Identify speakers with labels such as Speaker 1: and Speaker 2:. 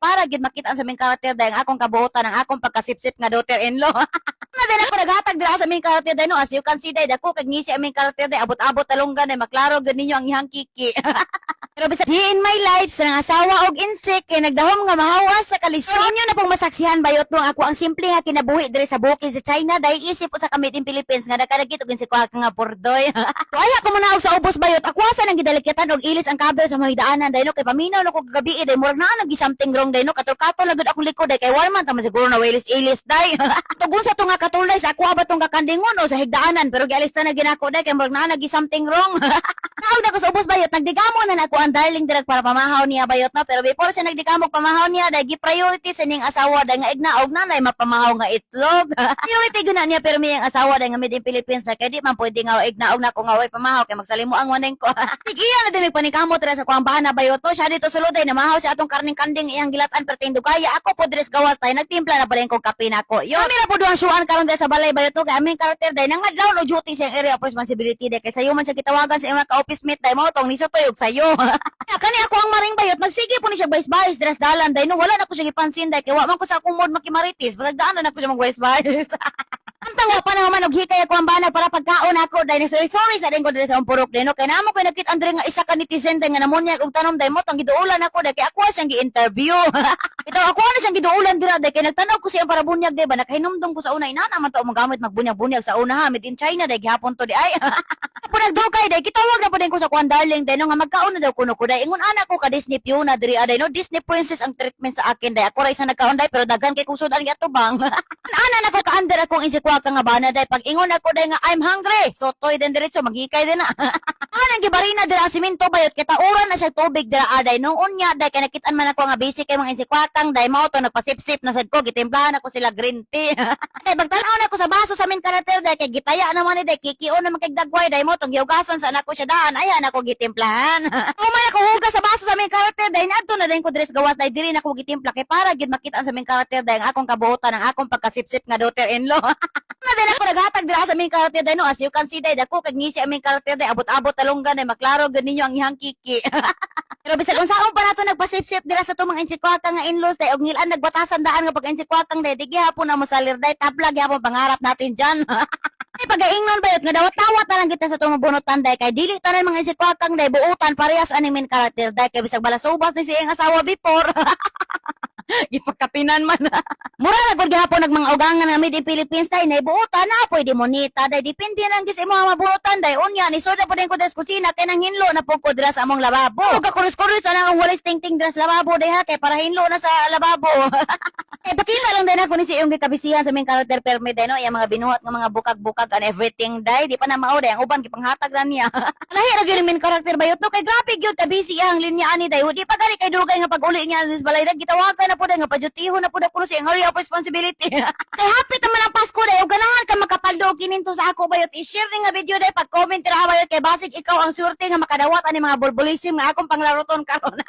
Speaker 1: para gid makita sa main character dahil ang akong kabuotan ang akong pagkasipsip nga daughter-in-law. Na din ako naghatag dira sa main character dahil no, as you can see dahil ako kag ngisi ang main character dahil abot-abot talunggan dahil maklaro gud ninyo ang ihang kiki. Pero bisag di in my life sa nang asawa og insik kay nagdahom nga mahawas sa kalisod. So, inyo na pong masaksihan bayot no ako ang simple nga kinabuhi diri sa bukid sa China dahil isip po sa kamit in Philippines nga nagkadagit og insik nga pordoy. So ay ako muna og sa ubos bayot ako asa nang gidalikitan og ilis ang kabel sa mga daanan dahil no kay paminaw no ko gabi dahil murag naa nagi something wrong dahil no katul-katul na gud akong likod dahil kay warman tama siguro na ilis-ilis dahil. Tugon sa to nga katulay sa ako ba tong kakandingon o sa higdaanan pero gialis na ginako dahil kay murag naa nagi something wrong. Naog na ko sa ubos bayot nagdigamo na nako ang darling direk para pamahaw niya bayot no pero before siya nagdigamo pamahaw niya dahil gi-priority sa ning asawa dahil nga ignaog nanay mapamahaw nga itlog. Priority guna niya pero may ang asawa dahil nga made in Philippines na kay di man pwede nga ignaog na ko nga way pamahaw kay magsalimo ang waneng ko. Sige na din panikamot ra sa kuang bana bayot to siya dito sulod ay namahaw siya atong karning kanding iyang gilatan pertindo kaya ako po dres gawas tay nagtimpla na baleng kog kape nako. Yo mira po duang suan karon sa balay bayot to kay aming karakter dahil nangadlaw no duty sa area of responsibility dahil kay sayo man siya gitawagan sa imong ka-office mate dahil mo tong nisutoy og sayo. Kani ako ang maring bayot magsige po ni siya bayis-bayis dras dalan dahil no wala na ko siya gipansin dahil kay wa man ko sa akong mood makimaritis pagdaan na ko siya magbayis-bayis. Antang wa pa naman og hikay ako ang bana para pagkaon ako dahil sorry sa dinggo diri sa umpurok dino kay namo koy nakit andre nga isa ka netizen nga namunya og tanom dahil mo tong giduulan ako dahil kay ako siyang gi-interview. Ito ako na siyang giduulan dira dahil kay nagtanaw ko siya para bunyag di ba nakahinumdum ko sa una inana man to magamit magbunyag-bunyag sa una ha made in China dahil gihapon to di ay. Apo nagdukay dahil kitawag na po din ko sa kuan darling dahil nga magkaon na daw kuno ko dahil ingon ana ko ka Disney Fiona diri aday no Disney princess ang treatment sa akin dahil ako ra isa nagkaon dahil pero daghan kay kusod ang atubang. Ana na ko ka-under akong insikwa ka nga bana dahil pag ingon ako dahil nga I'm hungry so toy din diretso maghikay din na. Anang gibarina dira siminto bayot kita uran na siya tubig dira aday nung unya dahil kay nakitaan man ako nga basic kay mga insikwatang dahil mao to nagpasip-sip na sad ko gitimplahan ako sila green tea. Kay bagtan-aw na ko sa baso sa min karakter dahil kay gitaya naman ni dahil kikio na kay dagway dahil mo tong giugasan sa anak ko siya daan ayan ako gitimplahan. Human ako hugas sa baso sa min karakter dahil nadto na din ko dress gawas dahil diri na ko gitimpla kay para gid makita sa min karakter dahil akong kabuotan ang akong pagkasipsip nga daughter-in-law. Na din ako naghatag dira sa main character dahil no as you can see dahil ako kag ngisi ang main character dahil abot-abot talunggan dahil maklaro gud ninyo ang ihang kiki. Pero bisag unsaon pa nato nagpasip-sip dira sa tumang insikwaka nga in-laws dahil og ngilan nagbatasan daan nga pag insikwakang dahil di gihapon na mo salir dahil tabla gihapon pangarap natin diyan. Ay pagaingnon bayot nga dawat-dawat na lang kita sa tumang bunutan dahil kay dili tanan mga insikwakang dahil buutan parehas ani main character dahil kay bisag balasubas ni siyang asawa before. Ipagkapinan man. Mura na gud gihapon nagmang ugangan nga made in Philippines dahil naibuutan na pwede monita dahil depende lang gis imo ang mabuutan dahil unya ni soda po din ko sa kusina kay nang hinlo na po ko dira sa among lababo. Ug kakurus-kurus ana ang walis ting-ting dira sa lababo dai ha kay para hinlo na sa lababo. Eh pakita lang din ako ni si iyong gikabisihan sa main character permit dai no iya mga binuhat nga mga bukag-bukag and everything dai di pa na mao dai ang uban gipanghatag na niya. Lahi ra gyud main character bayot no kay grabe gyud kabisi ang linya ani dai di pa gali kay dugay nga pag-uli niya sa balay gitawagan na po dai nga padyutiho na po kuno si ang area of responsibility. Kay hapit naman ang Pasko dai ug ganahan ka makapaldog kininto sa ako bayot i-share ni nga video dai pag-comment ra bayot kay basig ikaw ang swerte nga makadawat ani mga bulbulisim nga akong panglaruton karon.